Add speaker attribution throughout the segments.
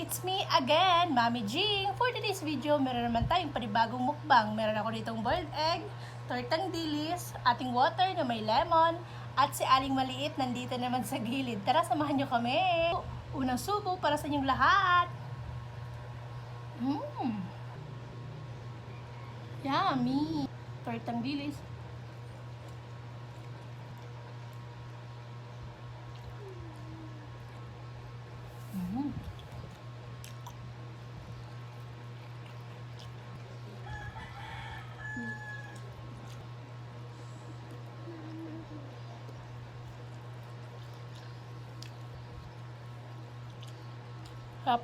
Speaker 1: It's me again, Mami Jing. For today's video, meron naman tayong panibagong mukbang. Meron ako ditong boiled egg, tortang dilis, ating water na may lemon, at si Aling Maliit nandito naman sa gilid. Tara, samahan nyo kami. Unang subo para sa inyong lahat. Yummy! Tortang dilis. Sarap.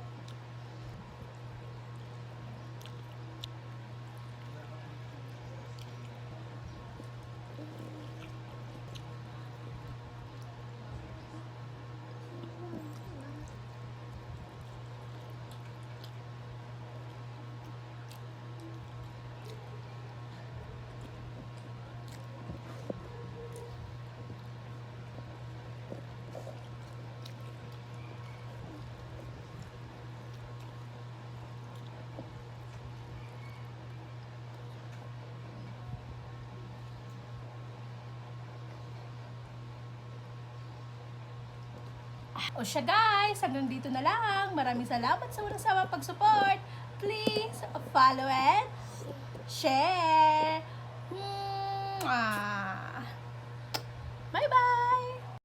Speaker 1: O siya guys, hanggang dito na lang. Maraming salamat sa walang sawang pag-support. Please follow and share. Bye-bye!